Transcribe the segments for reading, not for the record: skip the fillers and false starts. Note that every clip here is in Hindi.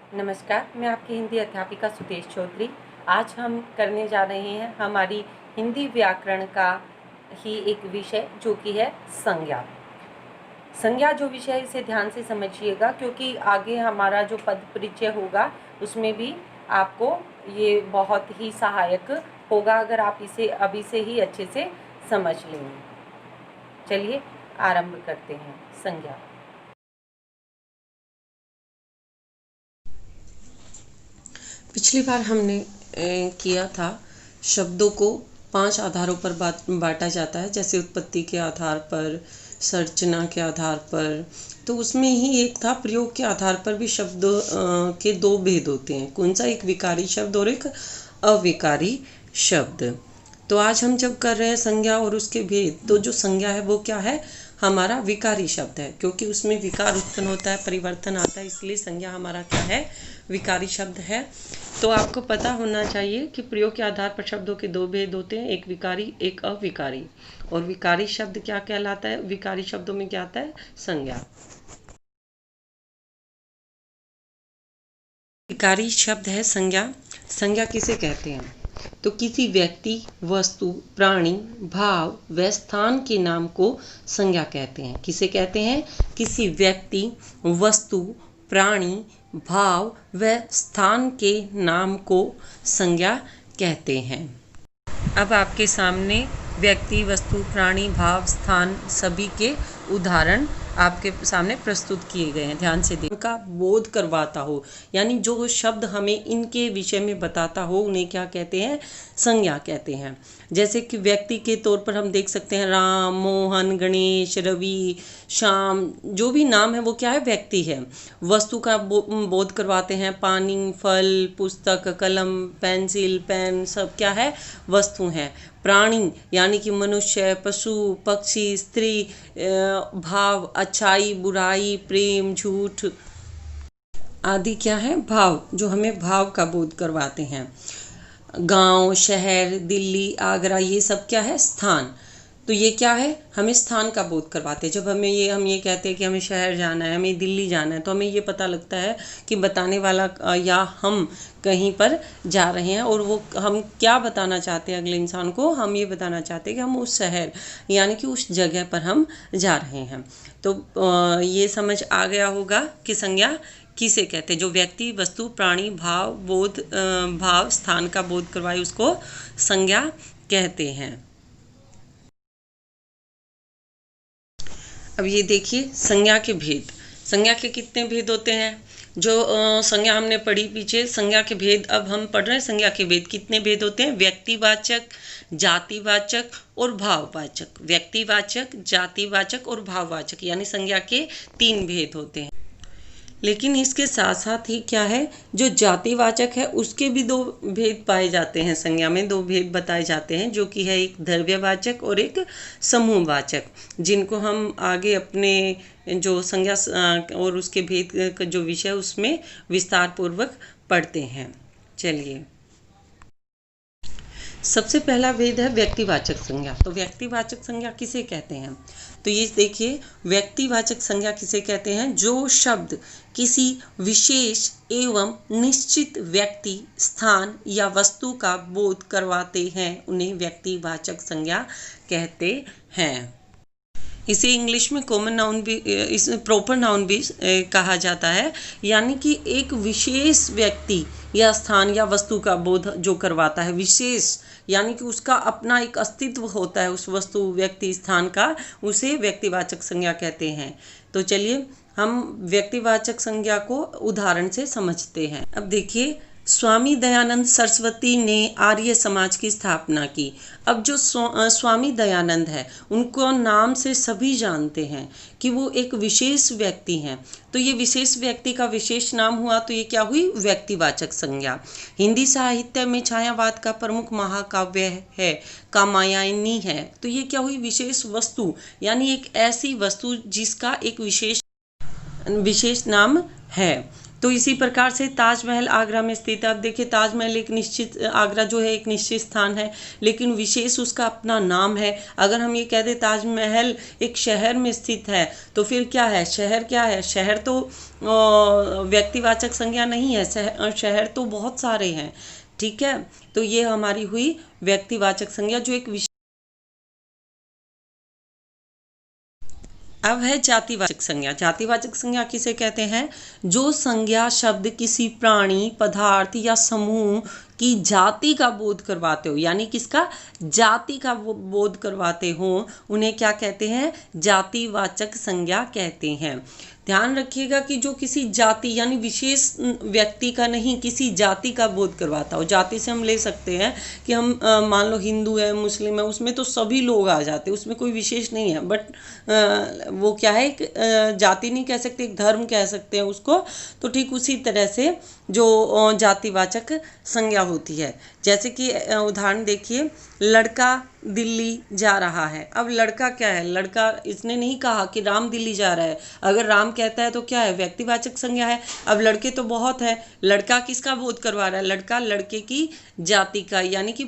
नमस्कार, मैं आपकी हिंदी अध्यापिका सुदेश चौधरी। आज हम करने जा रहे हैं हमारी हिंदी व्याकरण का ही एक विषय जो कि है संज्ञा। संज्ञा जो विषय है इसे ध्यान से समझिएगा, क्योंकि आगे हमारा जो पद परिचय होगा उसमें भी आपको ये बहुत ही सहायक होगा अगर आप इसे अभी से ही अच्छे से समझ लेंगे। चलिए आरंभ करते हैं। संज्ञा। पिछली बार हमने किया था शब्दों को 5 आधारों पर बांटा जाता है, जैसे उत्पत्ति के आधार पर, संरचना के आधार पर। तो उसमें ही एक था प्रयोग के आधार पर भी शब्द के 2 भेद होते हैं। कौन सा? एक विकारी शब्द और एक अविकारी शब्द। तो आज हम जब कर रहे हैं संज्ञा और उसके भेद, तो जो संज्ञा है वो क्या है? हमारा विकारी शब्द है, क्योंकि उसमें विकार उत्पन्न होता है, परिवर्तन आता है, इसलिए संज्ञा हमारा क्या है? विकारी शब्द है। तो आपको पता होना चाहिए कि प्रयोग के आधार पर शब्दों के 2 भेद होते हैं, एक विकारी एक अविकारी। और विकारी शब्द क्या कहलाता है? विकारी शब्दों में क्या आता है? संज्ञा। विकारी शब्द है संज्ञा। संज्ञा किसे कहते हैं? तो किसी व्यक्ति, वस्तु, प्राणी, भाव व स्थान के नाम को संज्ञा कहते हैं। किसे कहते हैं? किसी व्यक्ति, वस्तु, प्राणी, भाव व स्थान के नाम को संज्ञा कहते हैं। अब आपके सामने व्यक्ति, वस्तु, प्राणी, भाव, स्थान सभी के उदाहरण आपके सामने प्रस्तुत किए गए हैं। ध्यान से देखिए। का बोध करवाता हो, यानी जो शब्द हमें इनके विषय में बताता हो, उन्हें क्या कहते हैं? संज्ञा कहते हैं। जैसे कि व्यक्ति के तौर पर हम देख सकते हैं राम, मोहन, गणेश, रवि, श्याम, जो भी नाम है वो क्या है? व्यक्ति है। वस्तु का बोध करवाते हैं, पानी, फल, पुस्तक, कलम, पेंसिल, पेन, सब क्या है? वस्तु हैं। प्राणी यानी कि मनुष्य, पशु, पक्षी, स्त्री, भाव, अच्छाई, बुराई, प्रेम, झूठ आदि क्या है? भाव, जो हमें भाव का बोध करवाते हैं। गांव, शहर, दिल्ली, आगरा, ये सब क्या है? स्थान। तो ये क्या है? हमें स्थान का बोध करवाते हैं। जब हम ये कहते हैं कि हमें शहर जाना है, हमें दिल्ली जाना है, तो हमें ये पता लगता है कि बताने वाला या हम कहीं पर जा रहे हैं, और वो हम क्या बताना चाहते हैं अगले इंसान को? हम ये बताना चाहते हैं कि हम उस शहर यानी कि उस जगह पर हम जा रहे हैं। तो ये समझ आ गया होगा कि संज्ञा किसे कहते हैं? जो व्यक्ति, वस्तु, प्राणी, भाव, स्थान का बोध करवाए उसको संज्ञा कहते हैं। अब ये देखिए संज्ञा के भेद। संज्ञा के कितने भेद होते हैं? जो संज्ञा हमने पढ़ी पीछे, संज्ञा के भेद अब हम पढ़ रहे हैं। संज्ञा के भेद कितने भेद होते हैं? व्यक्तिवाचक, जातिवाचक और भाववाचक। व्यक्तिवाचक, जातिवाचक और भाववाचक, यानी संज्ञा के 3 भेद होते हैं। लेकिन इसके साथ साथ ही क्या है? जो जातिवाचक है उसके भी 2 भेद पाए जाते हैं। संज्ञा में 2 भेद बताए जाते हैं, जो कि है एक द्रव्यवाचक और एक समूहवाचक, जिनको हम आगे अपने जो संज्ञा और उसके भेद का जो विषय उसमें विस्तार पूर्वक पढ़ते हैं। चलिए, सबसे पहला भेद है व्यक्तिवाचक संज्ञा। तो व्यक्तिवाचक संज्ञा किसे कहते हैं? तो ये देखिए, व्यक्तिवाचक संज्ञा किसे कहते हैं? जो शब्द किसी विशेष एवं निश्चित व्यक्ति, स्थान या वस्तु का बोध करवाते हैं, उन्हें व्यक्तिवाचक संज्ञा कहते हैं। इसे इंग्लिश में कॉमन नाउन भी, इसमें प्रॉपर नाउन भी कहा जाता है, यानी कि एक विशेष व्यक्ति या स्थान या वस्तु का बोध जो करवाता है। विशेष यानी कि उसका अपना एक अस्तित्व होता है उस वस्तु, व्यक्ति, स्थान का, उसे व्यक्तिवाचक संज्ञा कहते हैं। तो चलिए हम व्यक्तिवाचक संज्ञा को उदाहरण से समझते हैं। अब देखिए, स्वामी दयानंद सरस्वती ने आर्य समाज की स्थापना की। अब जो स्वामी दयानंद है, उनको नाम से सभी जानते हैं कि वो एक विशेष व्यक्ति हैं। तो ये विशेष व्यक्ति का विशेष नाम हुआ, तो ये क्या हुई? व्यक्तिवाचक संज्ञा। हिंदी साहित्य में छायावाद का प्रमुख महाकाव्य है कात्यायनी है। तो ये क्या हुई? विशेष वस्तु, यानी एक ऐसी वस्तु जिसका एक विशेष नाम है। तो इसी प्रकार से ताजमहल आगरा में स्थित है। अब देखिए ताजमहल एक निश्चित, आगरा जो है एक निश्चित स्थान है, लेकिन विशेष उसका अपना नाम है। अगर हम ये कह दें ताजमहल एक शहर में स्थित है, तो फिर क्या है, शहर क्या है, शहर तो व्यक्तिवाचक संज्ञा नहीं है, शहर तो बहुत सारे हैं। ठीक है, तो ये हमारी हुई व्यक्तिवाचक संज्ञा जो एक विशेष। अब है जातिवाचक संज्ञा। जातिवाचक संज्ञा किसे कहते हैं, जो संज्ञा शब्द किसी प्राणी, पदार्थ या समूह की जाति का बोध करवाते हो, यानी किसका, जाति का बोध करवाते हो, उन्हें क्या कहते हैं, जातिवाचक संज्ञा कहते हैं। ध्यान रखिएगा कि जो किसी जाति यानी विशेष व्यक्ति का नहीं, किसी जाति का बोध करवाता हो। जाति से हम ले सकते हैं कि हम मान लो हिंदू है, मुस्लिम है, उसमें तो सभी लोग आ जाते हैं, उसमें कोई विशेष नहीं है। बट वो क्या है, एक जाति नहीं कह सकते, एक धर्म कह सकते हैं उसको। तो ठीक उसी तरह से जो जातिवाचक संज्ञा होती है, जैसे कि उदाहरण देखिए, लड़का दिल्ली जा रहा है। अब लड़का क्या है, लड़का, इसने नहीं कहा कि राम दिल्ली जा रहा है। अगर राम कहता है तो क्या है, व्यक्तिवाचक संज्ञा है। अब लड़के तो बहुत है, लड़का किसका बोध करवा रहा है, लड़का लड़के की जाति का यानी कि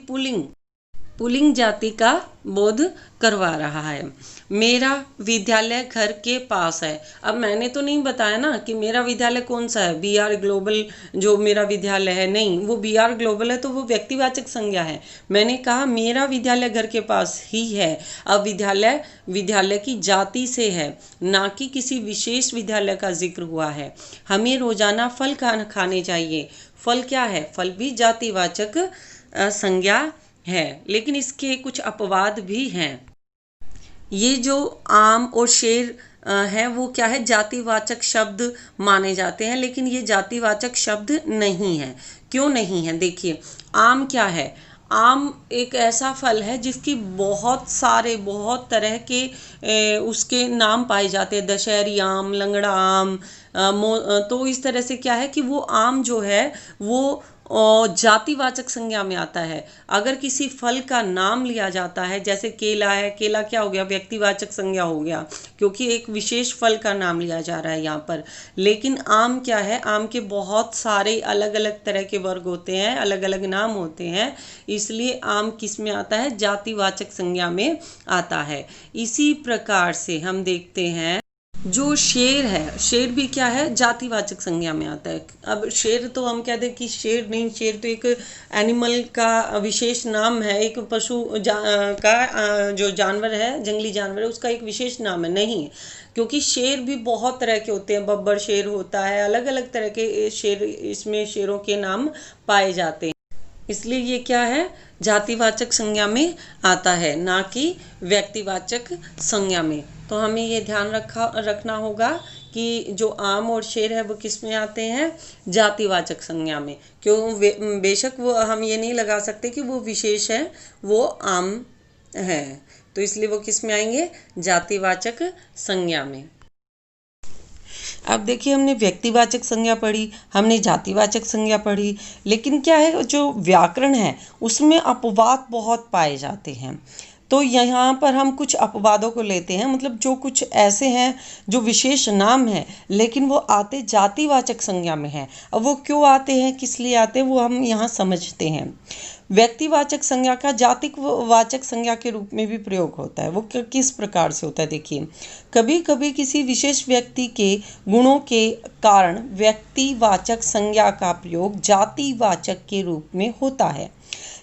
पुल्लिंग जाति का बोध करवा रहा है। मेरा विद्यालय घर के पास है। अब मैंने तो नहीं बताया ना कि मेरा विद्यालय कौन सा है, BR ग्लोबल जो मेरा विद्यालय है, नहीं, वो BR ग्लोबल है तो वो व्यक्तिवाचक संज्ञा है। मैंने कहा मेरा विद्यालय घर के पास ही है। अब विद्यालय की जाति से है, ना कि किसी विशेष विद्यालय का जिक्र हुआ है। हमें रोजाना फल खाने चाहिए। फल क्या है, फल भी जातिवाचक संज्ञा है, लेकिन इसके कुछ अपवाद भी हैं। ये जो आम और शेर है वो क्या है, जातिवाचक शब्द माने जाते हैं, लेकिन ये जातिवाचक शब्द नहीं है। क्यों नहीं है, देखिए आम क्या है, आम एक ऐसा फल है जिसकी बहुत तरह के उसके नाम पाए जाते हैं, दशहरी आम, लंगड़ा आम, तो इस तरह से क्या है कि वो आम जो है वो जातिवाचक संज्ञा में आता है। अगर किसी फल का नाम लिया जाता है, जैसे केला है, केला क्या हो गया, व्यक्तिवाचक संज्ञा हो गया, क्योंकि एक विशेष फल का नाम लिया जा रहा है यहाँ पर। लेकिन आम क्या है, आम के बहुत सारे अलग अलग तरह के वर्ग होते हैं, अलग अलग नाम होते हैं, इसलिए आम किस में आता है, जातिवाचक संज्ञा में आता है। इसी प्रकार से हम देखते हैं जो शेर है, शेर भी क्या है, जातिवाचक संज्ञा में आता है। अब शेर तो हम कहते हैं कि शेर नहीं, शेर तो एक एनिमल का विशेष नाम है, एक पशु का जो जानवर है, जंगली जानवर है, उसका एक विशेष नाम है, नहीं, क्योंकि शेर भी बहुत तरह के होते हैं, बब्बर शेर होता है, अलग अलग तरह के शेर, इसमें शेरों के नाम पाए जाते हैं। इसलिए ये क्या है, जातिवाचक संज्ञा में आता है, ना कि व्यक्तिवाचक संज्ञा में। तो हमें ये ध्यान रखना होगा कि जो आम और शेर है वो किस में आते हैं, जातिवाचक संज्ञा में। क्यों, बेशक वो हम ये नहीं लगा सकते कि वो विशेष है, वो आम है, तो इसलिए वो किस में आएंगे, जातिवाचक संज्ञा में। अब देखिए हमने व्यक्तिवाचक संज्ञा पढ़ी, हमने जातिवाचक संज्ञा पढ़ी, लेकिन क्या है, जो व्याकरण है उसमें अपवाद बहुत पाए जाते हैं। तो यहाँ पर हम कुछ अपवादों को लेते हैं, मतलब जो कुछ ऐसे हैं जो विशेष नाम है लेकिन वो आते जातिवाचक संज्ञा में हैं। अब वो क्यों आते हैं, किस लिए आते हैं, वो हम यहाँ समझते हैं। व्यक्तिवाचक संज्ञा का जातिवाचक संज्ञा के रूप में भी प्रयोग होता है। वो किस प्रकार से होता है, देखिए, कभी कभी किसी विशेष व्यक्ति के गुणों के कारण व्यक्तिवाचक संज्ञा का प्रयोग जातिवाचक के रूप में होता है।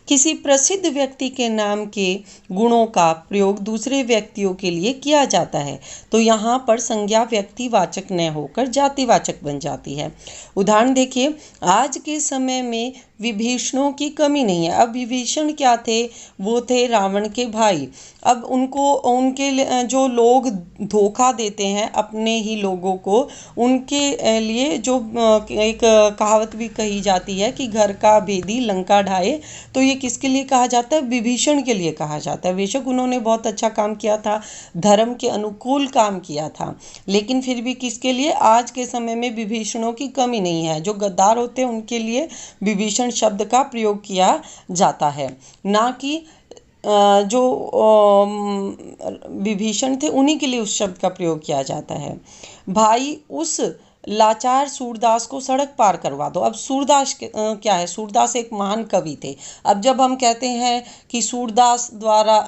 किसी प्रसिद्ध व्यक्ति के नाम के गुणों का प्रयोग दूसरे व्यक्तियों के लिए किया जाता है, तो यहाँ पर संज्ञा व्यक्तिवाचक न होकर जातिवाचक बन जाती है। उदाहरण देखिए, आज के समय में विभीषणों की कमी नहीं है। अब विभीषण क्या थे, वो थे रावण के भाई। अब उनके जो लोग धोखा देते हैं अपने ही लोगों को, उनके लिए जो एक कहावत भी कही जाती है कि घर का भेदी लंका ढाए, तो ये किसके लिए कहा जाता है, विभीषण के लिए कहा जाता है। बेशक उन्होंने बहुत अच्छा काम किया था, धर्म के अनुकूल काम किया था, लेकिन फिर भी किसके लिए, आज के समय में विभीषणों की कमी नहीं है। जो गद्दार होते हैं उनके लिए विभीषण शब्द का प्रयोग किया जाता है, ना कि जो विभीषण थे उन्हीं के लिए उस शब्द का प्रयोग किया जाता है। भाई उस लाचार सूरदास को सड़क पार करवा दो। अब सूरदास क्या है? सूरदास एक महान कवि थे। अब जब हम कहते हैं कि सूरदास द्वारा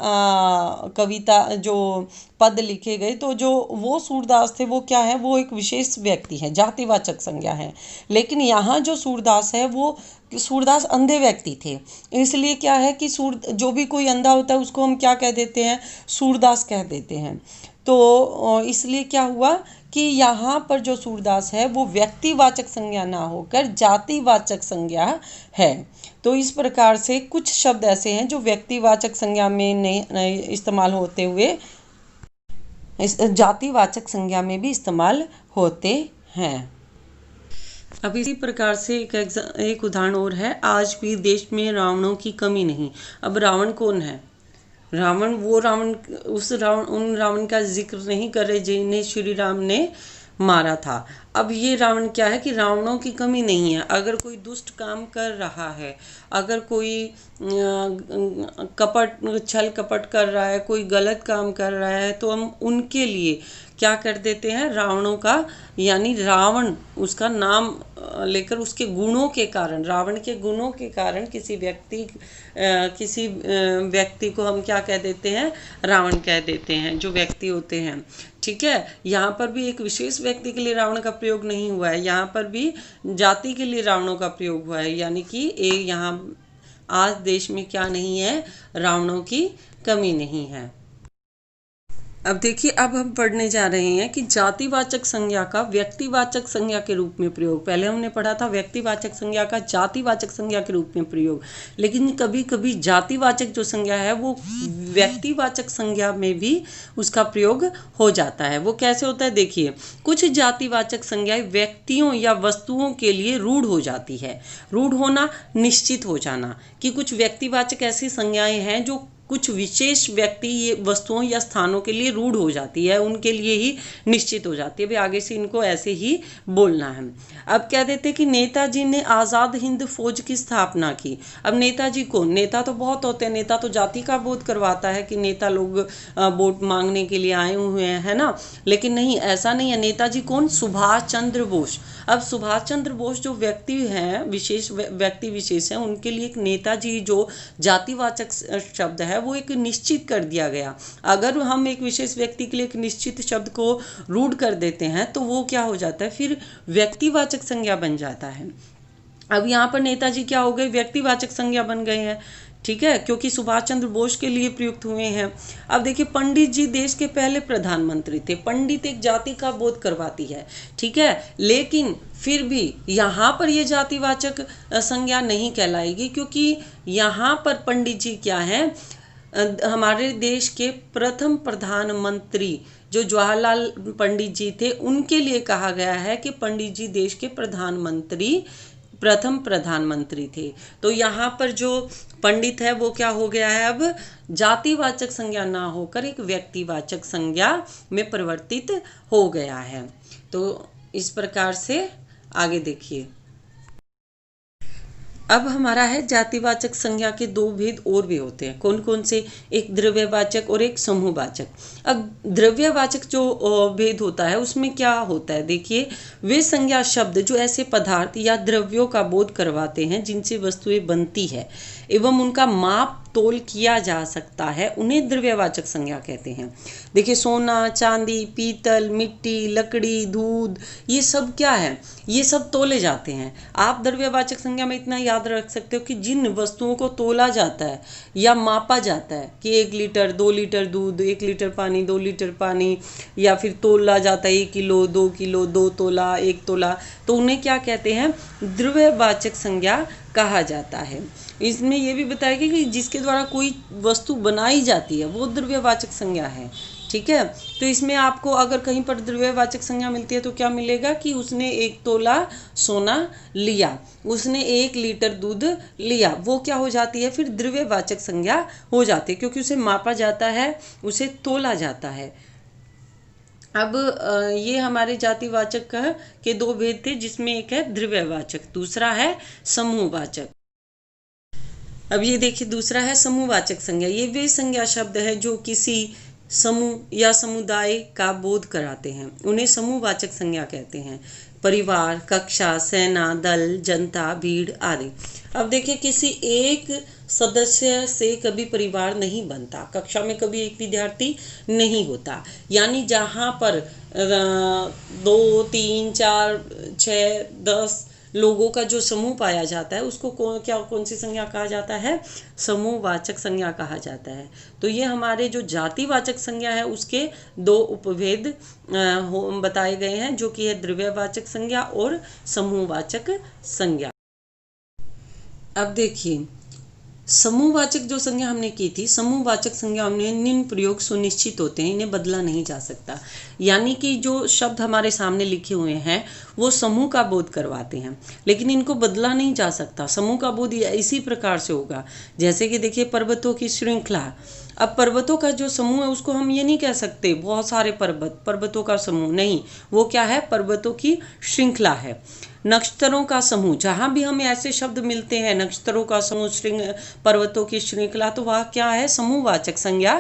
कविता जो पद लिखे गए, तो जो वो सूरदास थे वो क्या है? वो एक विशेष व्यक्ति है, जातिवाचक संज्ञा है। लेकिन यहाँ जो सूरदास है वो सूरदास अंधे व्यक्ति थे, इसलिए क्या है कि जो भी कोई अंधा होता है उसको हम क्या कह देते हैं? सूरदास कह देते हैं। तो इसलिए क्या हुआ कि यहाँ पर जो सूरदास है वो व्यक्तिवाचक संज्ञा ना होकर जातिवाचक संज्ञा है। तो इस प्रकार से कुछ शब्द ऐसे हैं जो व्यक्तिवाचक संज्ञा में नहीं इस्तेमाल होते हुए जातिवाचक संज्ञा में भी इस्तेमाल होते हैं। अब इसी प्रकार से एक उदाहरण और है, आज भी देश में रावणों की कमी नहीं। अब रावण कौन है? रावण उन रावण का जिक्र नहीं कर रहे जिन्हें श्री राम ने मारा था। अब ये रावण क्या है कि रावणों की कमी नहीं है। अगर कोई दुष्ट काम कर रहा है, अगर कोई छल कपट कर रहा है, कोई गलत काम कर रहा है, तो हम उनके लिए क्या कर देते हैं? रावणों का, यानी रावण उसका नाम लेकर उसके गुणों के कारण, रावण के गुणों के कारण किसी व्यक्ति को हम क्या कह देते हैं? रावण कह देते हैं, जो व्यक्ति होते हैं। ठीक है, यहाँ पर भी एक विशेष व्यक्ति के लिए रावण का प्रयोग नहीं हुआ है, यहाँ पर भी जाति के लिए रावणों का प्रयोग हुआ है। यानी कि यहाँ आज देश में क्या नहीं है? रावणों की कमी नहीं है। अब देखिए, अब हम पढ़ने जा रहे हैं कि जातिवाचक संज्ञा का व्यक्तिवाचक संज्ञा के रूप में प्रयोग। पहले हमने पढ़ा था व्यक्तिवाचक संज्ञा का जातिवाचक संज्ञा के रूप में प्रयोग, लेकिन कभी कभी जातिवाचक जो संज्ञा है वो व्यक्तिवाचक संज्ञा में भी उसका प्रयोग हो जाता है। वो कैसे होता है? देखिए, कुछ जातिवाचक संज्ञाएं व्यक्तियों या वस्तुओं के लिए रूढ़ हो जाती है। रूढ़ होना, निश्चित हो जाना, कि कुछ व्यक्तिवाचक ऐसी संज्ञाएं हैं जो कुछ विशेष व्यक्ति, ये वस्तुओं या स्थानों के लिए रूढ़ हो जाती है, उनके लिए ही निश्चित हो जाती है, भाई आगे से इनको ऐसे ही बोलना है। अब कह देते कि नेताजी ने आज़ाद हिंद फौज की स्थापना की। अब नेताजी कौन? नेता तो बहुत होते हैं, नेता तो जाति का बोध करवाता है कि नेता लोग वोट मांगने के लिए आए हुए हैं, है ना। लेकिन नहीं, ऐसा नहीं है। नेताजी कौन? सुभाष चंद्र बोस। अब सुभाष चंद्र बोस जो व्यक्ति हैं, व्यक्ति विशेष हैं, उनके लिए एक नेताजी जो जातिवाचक शब्द है वो एक निश्चित कर दिया गया। अगर हम एक विशेष व्यक्ति के लिए एक निश्चित शब्द को रूढ़ कर देते हैं तो वो क्या हो जाता है? फिर व्यक्तिवाचक संज्ञा बन जाता है। अब यहाँ पर नेताजी क्या हो गए? व्यक्तिवाचक संज्ञा बन गए हैं। ठीक है, क्योंकि सुभाष चंद्र बोस के लिए प्रयुक्त हुए हैं। अब देखिए, पंडित जी देश के पहले प्रधानमंत्री थे। पंडित एक जाति का बोध करवाती है, ठीक है, लेकिन फिर भी यहाँ पर ये जातिवाचक संज्ञा नहीं कहलाएगी, क्योंकि यहाँ पर पंडित जी क्या है? हमारे देश के प्रथम प्रधानमंत्री जो जवाहरलाल पंडित जी थे, उनके लिए कहा गया है कि पंडित जी देश के प्रथम प्रधानमंत्री थे। तो यहाँ पर जो पंडित है वो क्या हो गया है? अब जातिवाचक संज्ञा ना होकर एक व्यक्तिवाचक संज्ञा में परिवर्तित हो गया है। तो इस प्रकार से आगे देखिए, अब हमारा है जातिवाचक संज्ञा के दो भेद और भी होते हैं। कौन कौन से? एक द्रव्यवाचक और एक समूहवाचक। अब द्रव्यवाचक जो भेद होता है उसमें क्या होता है? देखिए, वे संज्ञा शब्द जो ऐसे पदार्थ या द्रव्यों का बोध करवाते हैं जिनसे वस्तुएं बनती है एवं उनका माप तोल किया जा सकता है, उन्हें द्रव्यवाचक संज्ञा कहते हैं। देखिए, सोना, चांदी, पीतल, मिट्टी, लकड़ी, दूध, ये सब क्या है? ये सब तोले जाते हैं। आप द्रव्यवाचक संज्ञा में इतना याद रख सकते हो कि जिन वस्तुओं को तोला जाता है या मापा जाता है कि 1 लीटर, 2 लीटर दूध, 1 लीटर पानी, 2 लीटर पानी, या फिर तोला जाता है 1 किलो, 2 किलो, 2 तोला, 1 तोला, तो उन्हें क्या कहते हैं? द्रव्यवाचक संज्ञा कहा जाता है। इसमें यह भी बताया कि जिसके द्वारा कोई वस्तु बनाई जाती है वो द्रव्यवाचक संज्ञा है। ठीक है, तो इसमें आपको अगर कहीं पर द्रव्यवाचक संज्ञा मिलती है तो क्या मिलेगा कि उसने 1 तोला सोना लिया, उसने 1 लीटर दूध लिया, वो क्या हो जाती है? फिर द्रव्यवाचक संज्ञा हो जाती है, क्योंकि उसे मापा जाता है, उसे तोला जाता है। अब ये हमारे जातिवाचक के दो भेद थे, जिसमें एक है द्रव्यवाचक, दूसरा है समूहवाचक। अब ये देखिए, दूसरा है समूहवाचक संज्ञा। ये वे संज्ञा शब्द है जो किसी समूह या समुदाय का बोध कराते हैं, उन्हें समूहवाचक संज्ञा कहते हैं। परिवार, कक्षा, सेना, दल, जनता, भीड़ आदि। अब देखिए, किसी एक सदस्य से कभी परिवार नहीं बनता, कक्षा में कभी एक विद्यार्थी नहीं होता। यानी जहाँ पर 2, 3, 4, 6, 10 लोगों का जो समूह पाया जाता है उसको कौन सी संज्ञा कहा जाता है? समूहवाचक संज्ञा कहा जाता है। तो ये हमारे जो जातिवाचक संज्ञा है उसके 2 उपभेद बताए गए हैं, जो कि है द्रव्यवाचक संज्ञा और समूहवाचक संज्ञा। अब देखिए, समूहवाचक जो संज्ञा हमने की थी, समूहवाचक संज्ञाओं में निम्न प्रयोग सुनिश्चित होते हैं, इन्हें बदला नहीं जा सकता। यानी कि जो शब्द हमारे सामने लिखे हुए हैं वो समूह का बोध करवाते हैं, लेकिन इनको बदला नहीं जा सकता। समूह का बोध इसी प्रकार से होगा, जैसे कि देखिए पर्वतों की श्रृंखला। अब पर्वतों का जो समूह है उसको हम ये नहीं कह सकते बहुत सारे पर्वतों का समूह नहीं, वो क्या है? पर्वतों की श्रृंखला है। नक्षत्रों का समूह, जहाँ भी हमें ऐसे शब्द मिलते हैं, नक्षत्रों का समूह, पर्वतों की श्रृंखला, तो वह क्या है? समूहवाचक संज्ञा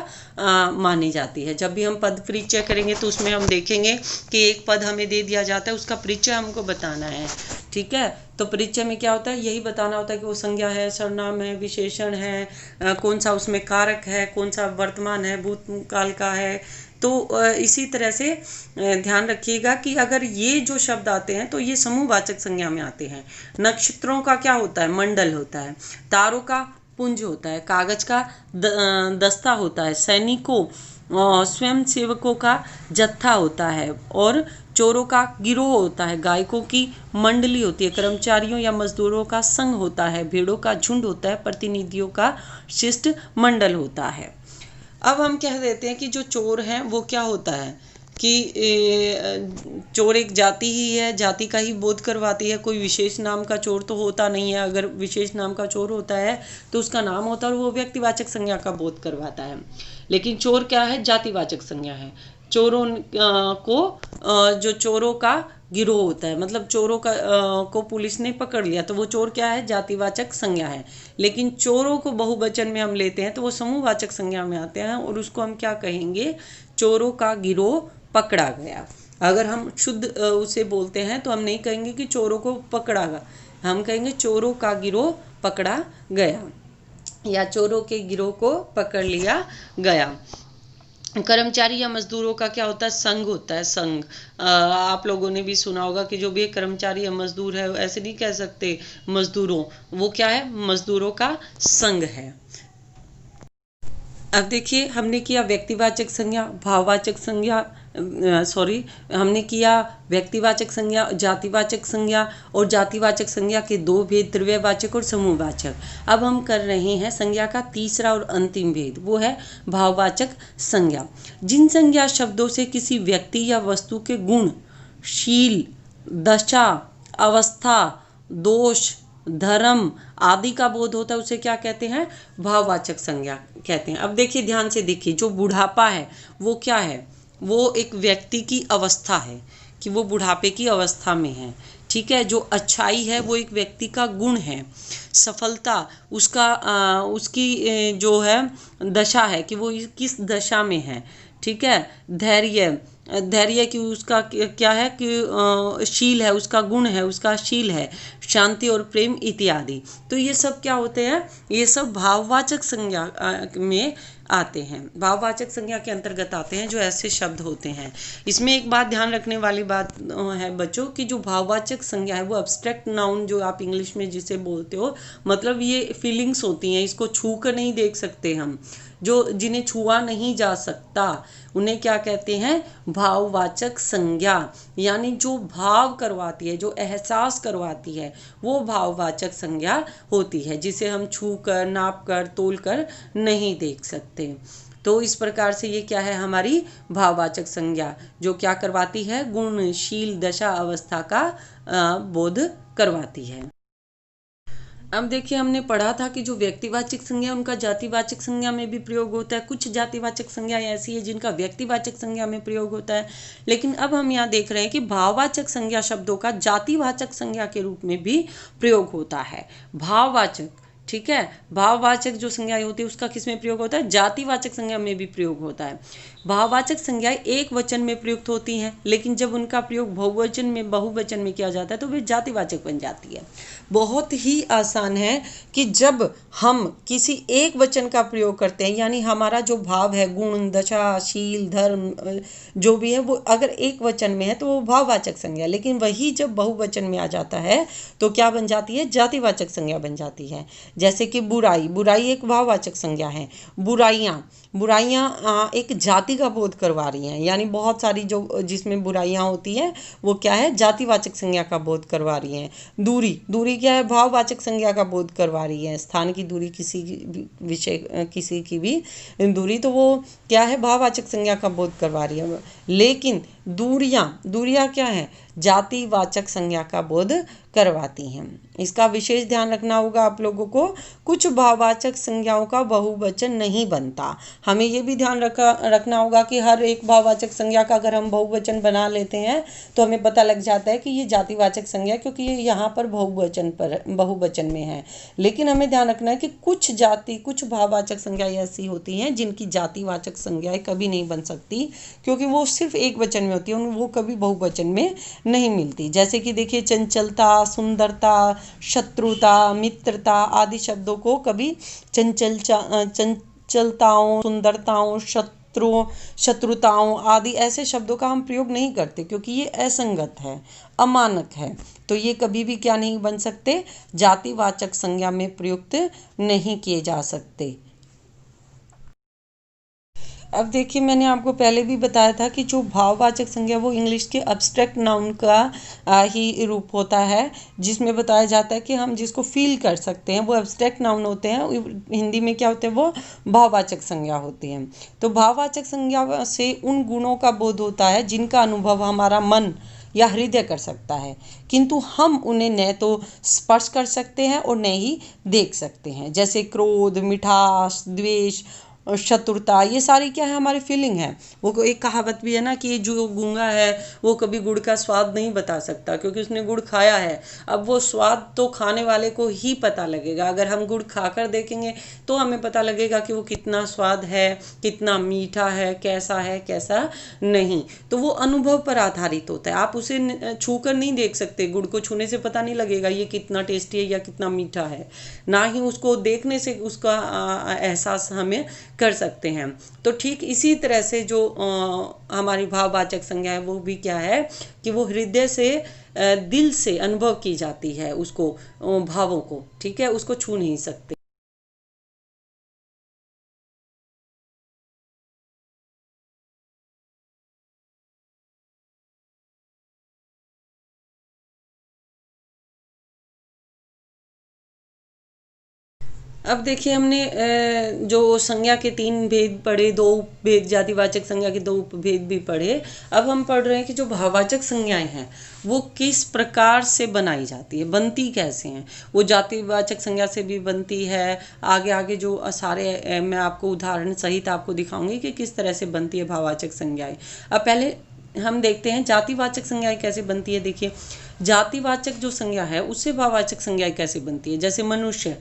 मानी जाती है। जब भी हम पद परिचय करेंगे तो उसमें हम देखेंगे कि एक पद हमें दे दिया जाता है, उसका परिचय हमको बताना है, ठीक है? तो परिचय में क्या होता है? यही बताना होता है कि वो संज्ञा है, सर्वनाम है, विशेषण है, कौन सा उसमें कारक है, कौन सा वर्तमान है, भूतकाल का है। तो इसी तरह से ध्यान रखिएगा कि अगर ये जो शब्द आते हैं तो ये समूहवाचक संज्ञा में आते हैं। नक्षत्रों का क्या होता है? मंडल होता है। तारों का पुंज होता है। कागज का दस्ता होता है। सैनिकों स्वयं सेवकों का जत्था होता है। और चोरों का गिरोह होता है। गायकों की मंडली होती है। कर्मचारियों या मजदूरों का संघ होता है। भेड़ों का झुंड होता है। प्रतिनिधियों का शिष्ट मंडल होता है। अब हम कह देते हैं कि जो चोर हैं वो क्या होता है कि चोर एक जाति ही है, जाति का ही बोध करवाती है। कोई विशेष नाम का चोर तो होता नहीं है। अगर विशेष नाम का चोर होता है तो उसका नाम होता है और वो व्यक्तिवाचक संज्ञा का बोध करवाता है। लेकिन चोर क्या है? जातिवाचक संज्ञा है। चोरों जो चोरों का गिरोह होता है, मतलब चोरों को पुलिस ने पकड़ लिया तो वो चोर क्या है? जातिवाचक संज्ञा है। लेकिन चोरों को बहुवचन में हम लेते हैं तो वो समूहवाचक संज्ञा में आते हैं और उसको हम क्या कहेंगे? चोरों का गिरोह पकड़ा गया। अगर हम शुद्ध उसे बोलते हैं तो हम नहीं कहेंगे कि चोरों को पकड़ा गया, हम कहेंगे चोरों का गिरोह पकड़ा गया या चोरों के गिरोह को पकड़ लिया गया। कर्मचारी या मजदूरों का क्या होता है? संघ होता है। संघ आप लोगों ने भी सुना होगा कि जो भी कर्मचारी या मजदूर है ऐसे नहीं कह सकते मजदूरों, वो क्या है? मजदूरों का संघ है। अब देखिए, हमने किया व्यक्तिवाचक संज्ञा, भाववाचक संज्ञा, हमने किया व्यक्तिवाचक संज्ञा, जातिवाचक संज्ञा और जातिवाचक संज्ञा के 2 भेद, द्रव्यवाचक और समूहवाचक। अब हम कर रहे हैं संज्ञा का तीसरा और अंतिम भेद, वो है भाववाचक संज्ञा। जिन संज्ञा शब्दों से किसी व्यक्ति या वस्तु के गुण, शील, दशा, अवस्था, दोष, धर्म आदि का बोध होता है उसे क्या कहते हैं? भाववाचक संज्ञा कहते हैं। अब देखिए, ध्यान से देखिए, जो बुढ़ापा है वो क्या है? वो एक व्यक्ति की अवस्था है कि वो बुढ़ापे की अवस्था में है, ठीक है? जो अच्छाई है वो एक व्यक्ति का गुण है। सफलता उसकी जो है दशा है कि वो किस दशा में है, ठीक है? धैर्य कि उसका क्या है कि शील है, उसका गुण है, उसका शील है। शांति और प्रेम इत्यादि। तो ये सब क्या होते हैं? ये सब भाववाचक संज्ञा में आते हैं, भाववाचक संज्ञा के अंतर्गत आते हैं जो ऐसे शब्द होते हैं। इसमें एक बात ध्यान रखने वाली बात है बच्चों कि जो भाववाचक संज्ञा है वो एब्स्ट्रैक्ट नाउन जो आप इंग्लिश में जिसे बोलते हो, मतलब ये फीलिंग्स होती हैं, इसको छू कर नहीं देख सकते हम। जो जिन्हें छुआ नहीं जा सकता उन्हें क्या कहते हैं? भाववाचक संज्ञा। यानी जो भाव करवाती है, जो एहसास करवाती है, वो भाववाचक संज्ञा होती है, जिसे हम छू कर, नाप कर, तोल कर नहीं देख सकते। तो इस प्रकार से ये क्या है? हमारी भाववाचक संज्ञा, जो क्या करवाती है? गुण, शील, दशा, अवस्था का बोध करवाती है। अब देखिए, हमने पढ़ा था कि जो व्यक्तिवाचक संज्ञा उनका जातिवाचक संज्ञा में भी प्रयोग होता है। कुछ जातिवाचक संज्ञा ऐसी है जिनका व्यक्तिवाचक संज्ञा में प्रयोग होता है। लेकिन अब हम यहाँ देख रहे हैं कि भाववाचक संज्ञा शब्दों का जातिवाचक संज्ञा के रूप में भी प्रयोग होता है। भाववाचक, ठीक है, भाववाचक जो संज्ञा होती है उसका किस में प्रयोग होता है? जातिवाचक संज्ञा में भी प्रयोग होता है। भाववाचक संज्ञाएं एक वचन में प्रयुक्त होती हैं, लेकिन जब उनका प्रयोग बहुवचन में बहुवचन में किया जाता है तो वे जातिवाचक बन जाती है। बहुत ही आसान है कि जब हम किसी एक वचन का प्रयोग करते हैं, यानी हमारा जो भाव है, गुण, दशा, शील, धर्म जो भी है, वो अगर एक वचन में है तो वो भाववाचक संज्ञा, लेकिन वही जब बहुवचन में आ जाता है तो क्या बन जाती है? जातिवाचक संज्ञा बन जाती है। जैसे कि बुराई, बुराई एक भाववाचक संज्ञा है। बुराइयाँ, बुराइयाँ एक जाति का बोध करवा रही हैं, यानी बहुत सारी जो जिसमें बुराइयाँ होती हैं वो क्या है? जातिवाचक संज्ञा का बोध करवा रही हैं। दूरी, दूरी क्या है? भाववाचक संज्ञा का बोध करवा रही है। स्थान की दूरी, किसी विषय किसी की भी दूरी, तो वो क्या है? भाववाचक संज्ञा का बोध करवा रही है। लेकिन दूरियाँ, दूरियाँ क्या है? जातिवाचक संज्ञा का बोध करवाती हैं। इसका विशेष ध्यान रखना होगा आप लोगों को। कुछ भाववाचक संज्ञाओं का बहुवचन नहीं बनता। हमें ये भी ध्यान रखना होगा कि हर एक भाववाचक संज्ञा का अगर हम बहुवचन बना लेते हैं तो हमें पता लग जाता है कि ये जातिवाचक संज्ञा, क्योंकि ये यहाँ पर बहुवचन में है। लेकिन हमें ध्यान रखना है कि कुछ भाववाचक संज्ञाएं ऐसी होती हैं जिनकी जातिवाचक संज्ञाएं कभी नहीं बन सकती, क्योंकि वो सिर्फ एक वचन में होती है, वो कभी बहुवचन में नहीं मिलती। जैसे कि देखिए, चंचलता, सुंदरता, शत्रुता, मित्रता आदि शब्दों को कभी चंचलताओं, सुंदरताओं, शत्रुताओं आदि ऐसे शब्दों का हम प्रयोग नहीं करते, क्योंकि ये असंगत है, अमानक है। तो ये कभी भी क्या नहीं बन सकते? जातिवाचक संज्ञा में प्रयुक्त नहीं किए जा सकते। अब देखिए, मैंने आपको पहले भी बताया था कि जो भाववाचक संज्ञा वो इंग्लिश के एब्स्ट्रैक्ट नाउन का ही रूप होता है, जिसमें बताया जाता है कि हम जिसको फील कर सकते हैं वो एब्स्ट्रैक्ट नाउन होते हैं। हिंदी में क्या होते हैं? वो भाववाचक संज्ञा होती हैं। तो भाववाचक संज्ञा से उन गुणों का बोध होता है जिनका अनुभव हमारा मन या हृदय कर सकता है, किंतु हम उन्हें न तो स्पर्श कर सकते हैं और न ही देख सकते हैं। जैसे क्रोध, मिठास, द्वेष, शत्रुता, ये सारी क्या है? हमारी फीलिंग है। वो एक कहावत भी है ना कि जो गूंगा है वो कभी गुड़ का स्वाद नहीं बता सकता, क्योंकि उसने गुड़ खाया है। अब वो स्वाद तो खाने वाले को ही पता लगेगा। अगर हम गुड़ खाकर देखेंगे तो हमें पता लगेगा कि वो कितना स्वाद है, कितना मीठा है, कैसा नहीं। तो वो अनुभव पर आधारित होता है। आप उसे छूकर नहीं देख सकते। गुड़ को छूने से पता नहीं लगेगा ये कितना टेस्टी है या कितना मीठा है, ना ही उसको देखने से उसका एहसास हमें कर सकते हैं। तो ठीक इसी तरह से जो हमारी भाववाचक संज्ञा है वो भी क्या है कि वो हृदय से, दिल से अनुभव की जाती है, उसको भावों को, ठीक है, उसको छू नहीं सकते। अब देखिए, हमने जो संज्ञा के 3 भेद पढ़े, 2 उपभेद, जातिवाचक संज्ञा के 2 उपभेद भी पढ़े। अब हम पढ़ रहे हैं कि जो भाववाचक संज्ञाएं हैं वो किस प्रकार से बनाई जाती है, बनती कैसे हैं। वो जातिवाचक संज्ञा से भी बनती है। आगे आगे जो सारे मैं आपको उदाहरण सहित आपको दिखाऊंगी कि किस तरह से बनती है भाववाचक संज्ञाएं। अब पहले हम देखते हैं जातिवाचक संज्ञाएं कैसे बनती है। देखिए, जातिवाचक जो संज्ञा है उससे भाववाचक संज्ञाएं कैसे बनती है। जैसे मनुष्य,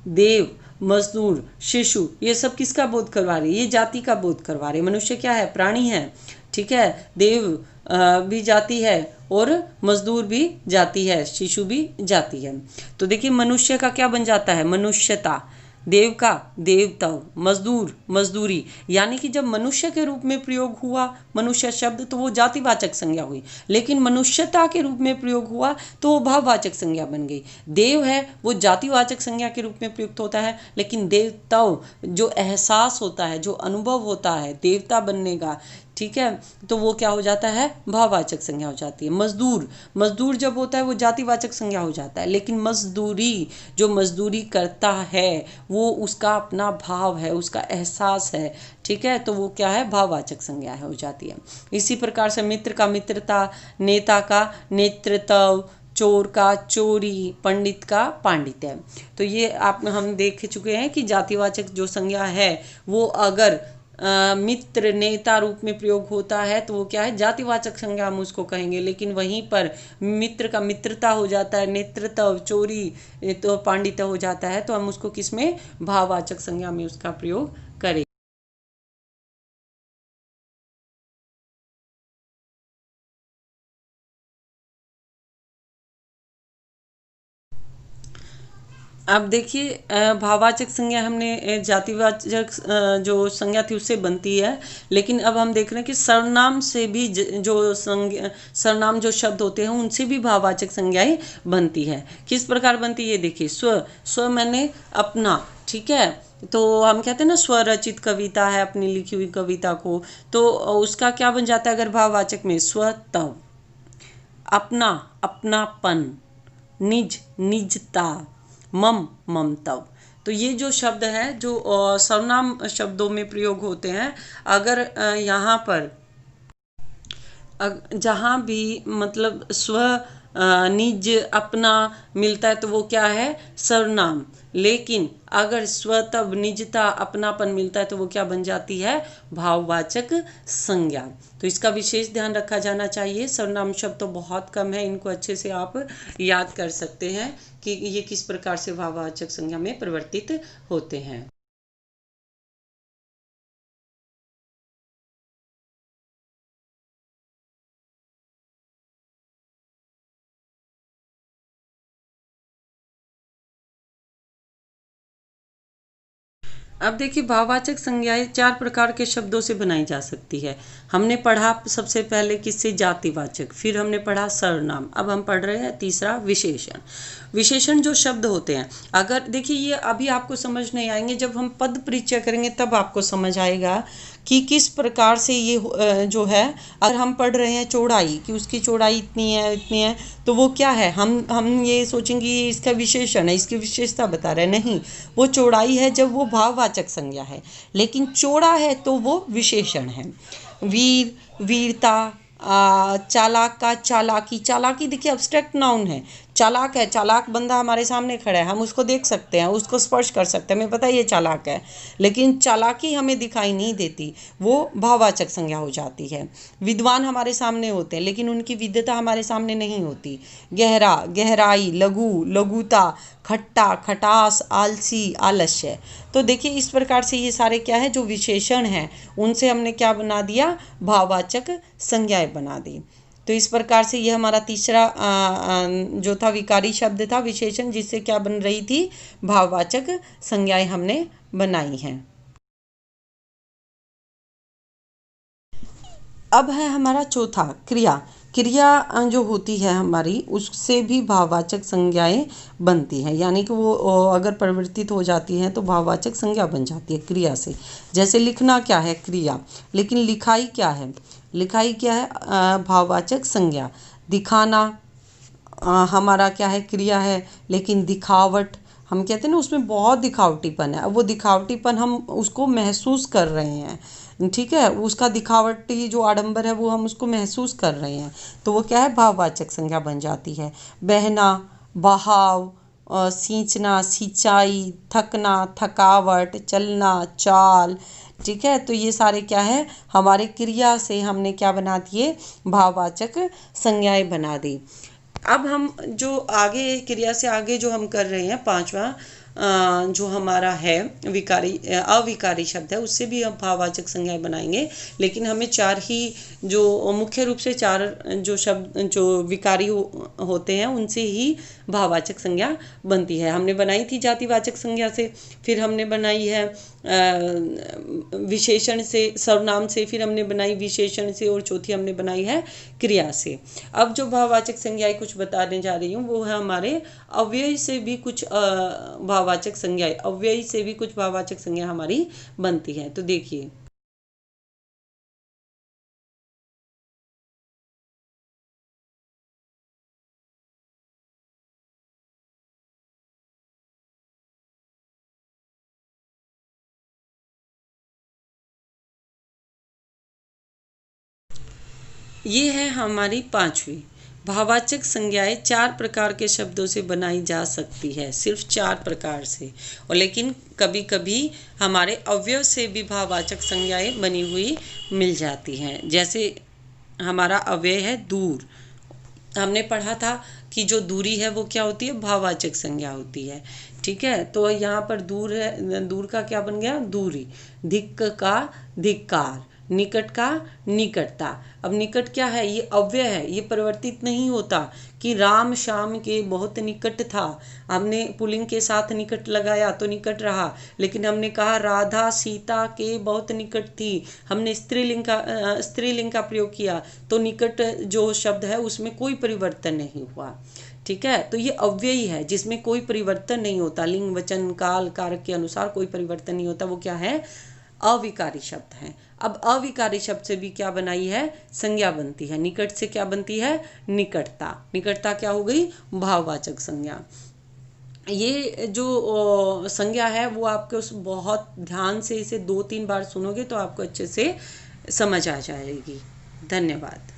देव, मजदूर, शिशु, ये सब किसका बोध करवा रही है? ये जाति का बोध करवा रहे हैं। मनुष्य क्या है? प्राणी है, ठीक है। देव भी जाति है और मजदूर भी जाति है, शिशु भी जाति है। तो देखिए, मनुष्य का क्या बन जाता है? मनुष्यता। देव का देवत्व, मजदूर मजदूरी। यानी कि जब मनुष्य के रूप में प्रयोग हुआ मनुष्य शब्द तो वो जातिवाचक संज्ञा हुई, लेकिन मनुष्यता के रूप में प्रयोग हुआ तो वो भाववाचक संज्ञा बन गई। देव है वो जातिवाचक संज्ञा के रूप में प्रयुक्त होता है, लेकिन देवत्व जो एहसास होता है, जो अनुभव होता है देवता बनने का, ठीक है, तो वो क्या हो जाता है? भाववाचक संज्ञा हो जाती है। मजदूर, मजदूर जब होता है वो जातिवाचक संज्ञा हो जाता है, लेकिन मजदूरी, जो मजदूरी करता है वो उसका अपना भाव है, उसका एहसास है, ठीक है, तो वो क्या है? भाववाचक संज्ञा हो जाती है। इसी प्रकार से मित्र का मित्रता, नेता का नेतृत्व, चोर का चोरी, पंडित का पांडित्य। तो ये हम देख चुके हैं कि जातिवाचक जो संज्ञा है वो अगर मित्र, नेता रूप में प्रयोग होता है तो वो क्या है? जातिवाचक संज्ञा हम उसको कहेंगे। लेकिन वहीं पर मित्र का मित्रता हो जाता है, नेतृत्व, चोरी तो पांडित्य हो जाता है, तो हम उसको किसमें? भाववाचक संज्ञा में उसका प्रयोग करें। अब देखिए भाववाचक संज्ञा हमने जातिवाचक जो संज्ञा थी उससे बनती है, लेकिन अब हम देख रहे हैं कि सर्वनाम से भी जो संज्ञा सर्वनाम जो शब्द होते हैं उनसे भी भाववाचक संज्ञाएं बनती है। किस प्रकार बनती है ये देखिए, स्व स्व मैंने अपना, ठीक है। तो हम कहते हैं ना स्वरचित कविता है, अपनी लिखी हुई कविता को, तो उसका क्या बन जाता है अगर भाववाचक में, स्व तव, अपना अपनापन, निज निजता, मम ममतव। तो ये जो शब्द है जो सर्वनाम शब्दों में प्रयोग होते हैं, अगर यहाँ पर जहाँ भी मतलब स्व निज अपना मिलता है तो वो क्या है, सर्वनाम। लेकिन अगर स्व तब निजता अपनापन मिलता है तो वो क्या बन जाती है, भाववाचक संज्ञा। तो इसका विशेष ध्यान रखा जाना चाहिए। सर्वनाम शब्द तो बहुत कम है, इनको अच्छे से आप याद कर सकते हैं कि ये किस प्रकार से भाववाचक संज्ञा में परिवर्तित होते हैं। अब देखिए भाववाचक संज्ञाएं चार प्रकार के शब्दों से बनाई जा सकती है। हमने पढ़ा सबसे पहले किससे, जातिवाचक, फिर हमने पढ़ा सर्वनाम, अब हम पढ़ रहे हैं तीसरा विशेषण। विशेषण जो शब्द होते हैं, अगर देखिए ये अभी आपको समझ नहीं आएंगे, जब हम पद परिचय करेंगे तब आपको समझ आएगा कि किस प्रकार से ये जो है, अगर हम पढ़ रहे हैं चौड़ाई, कि उसकी चौड़ाई इतनी है, तो वो क्या है, हम ये सोचेंगे ये इसका विशेषण है, इसकी विशेषता बता रहे हैं, नहीं, वो चौड़ाई है जब वो भाववाचक संज्ञा है, लेकिन चौड़ा है तो वो विशेषण है। वीर, वीरता, चालाक का चालाकी, चालाकी देखिए अब्स्ट्रैक्ट नाउन है, चालाक है, चालाक बंदा हमारे सामने खड़ा है, हम उसको देख सकते हैं, उसको स्पर्श कर सकते हैं, हमें पता है ये चालाक है, लेकिन चालाकी हमें दिखाई नहीं देती, वो भाववाचक संज्ञा हो जाती है। विद्वान हमारे सामने होते हैं लेकिन उनकी विद्वता हमारे सामने नहीं होती। गहरा, गहराई, लघु, लघुता, खट्टा, खटास, आलसी, आलस्य। तो देखिए इस प्रकार से ये सारे क्या है, जो विशेषण हैं उनसे हमने क्या बना दिया, भाववाचक संज्ञाएं बना दी। तो इस प्रकार से ये हमारा तीसरा जो था विकारी शब्द था विशेषण, जिससे क्या बन रही थी, भाववाचक संज्ञाएं हमने बनाई हैं। अब है हमारा चौथा क्रिया। क्रिया जो होती है हमारी, उससे भी भाववाचक संज्ञाएं बनती हैं, यानी कि वो अगर परिवर्तित हो जाती हैं तो भाववाचक संज्ञा बन जाती है क्रिया से। जैसे लिखना क्या है, क्रिया, लेकिन लिखाई क्या है, लिखाई क्या है, भाववाचक संज्ञा। दिखाना हमारा क्या है, क्रिया है, लेकिन दिखावट, हम कहते हैं ना उसमें बहुत दिखावटीपन है, अब वो दिखावटीपन हम उसको महसूस कर रहे हैं, ठीक है, उसका दिखावटी जो आडंबर है वो हम उसको महसूस कर रहे हैं, तो वो क्या है, भाववाचक संज्ञा बन जाती है। बहना, बहाव, सींचना, सिंचाई, थकना, थकावट, चलना, चाल, ठीक है, तो ये सारे क्या है, हमारे क्रिया से हमने क्या बना दिए, भाववाचक संज्ञाएं बना दी। अब हम जो आगे क्रिया से आगे जो हम कर रहे हैं पांचवा, जो हमारा है विकारी अविकारी शब्द है, उससे भी हम भाववाचक संज्ञाएं बनाएंगे, लेकिन हमें चार ही, जो मुख्य रूप से चार जो शब्द जो विकारी होते हैं उनसे ही भाववाचक संज्ञा बनती है। हमने बनाई थी जातिवाचक संज्ञा से, फिर हमने बनाई है विशेषण से, सर्वनाम से, फिर हमने बनाई विशेषण से, और चौथी हमने बनाई है क्रिया से। अब जो भाववाचक संज्ञाएं कुछ बताने जा रही हूँ वो है हमारे अव्यय से भी कुछ भाववाचक संज्ञाएं, अव्यय से भी कुछ भाववाचक संज्ञा हमारी बनती है। तो देखिए ये है हमारी पांचवी। भाववाचक संज्ञाएं चार प्रकार के शब्दों से बनाई जा सकती है, सिर्फ चार प्रकार से, और लेकिन कभी कभी हमारे अवयव से भी भाववाचक संज्ञाएं बनी हुई मिल जाती हैं। जैसे हमारा अव्यय है दूर, हमने पढ़ा था कि जो दूरी है वो क्या होती है, भाववाचक संज्ञा होती है, ठीक है। तो यहाँ पर दूर है, दूर का क्या बन गया, दूरी। धिक्क का धिक्कार, निकट का निकटता। अब निकट क्या है, ये अव्यय है, ये परिवर्तित नहीं होता कि राम श्याम के बहुत निकट था, हमने पुल्लिंग के साथ निकट लगाया तो निकट रहा। लेकिन हमने कहा राधा सीता के बहुत निकट थी, हमने स्त्रीलिंग का प्रयोग किया तो निकट जो शब्द है उसमें कोई परिवर्तन नहीं हुआ। ठीक है, तो ये अव्ययी है जिसमें कोई परिवर्तन नहीं होता, लिंग वचन काल कारक के अनुसार कोई परिवर्तन नहीं होता, वो क्या है, अविकारी शब्द है। अब अविकारी शब्द से भी क्या बनाई है, संज्ञा बनती है। निकट से क्या बनती है, निकटता। निकटता क्या हो गई, भाववाचक संज्ञा। ये जो संज्ञा है वो आपको बहुत ध्यान से इसे 2-3 बार सुनोगे तो आपको अच्छे से समझ आ जाएगी। धन्यवाद।